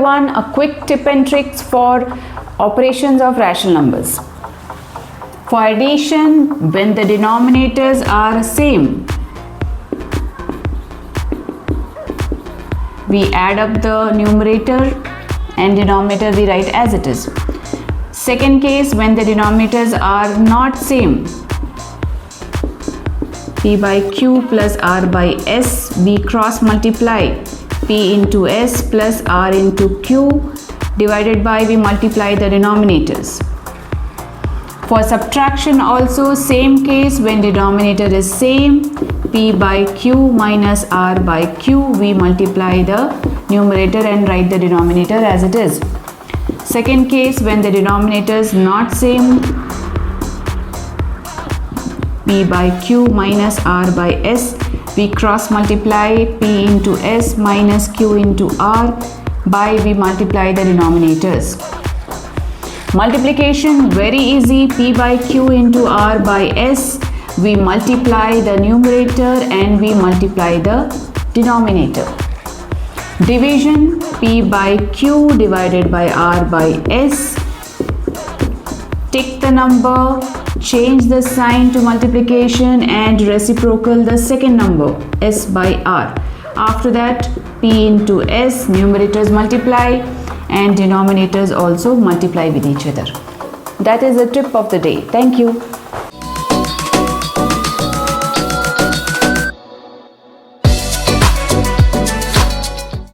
everyone, a quick tip and tricks for operations of rational numbers. For addition, when the denominators are same, we add up the numerator and denominator we write as it is. Second case, when the denominators are not same, p by q plus r by s, we cross multiply p into s plus r into q divided by we multiply the denominators. For subtraction also same case, when denominator is same, p by q minus r by q, we multiply the numerator and write the denominator as it is. Second case, when the denominator is not same, p by q minus r by s, we cross multiply p into s minus q into r by we multiply the denominators. Multiplication very easy, p by q into r by s, we multiply the numerator and we multiply the denominator. Division, p by q divided by r by s, take the number, change the sign to multiplication and reciprocal the second number, s by r. After that, p into s, numerators multiply and denominators also multiply with each other. That is the tip of the day. Thank you.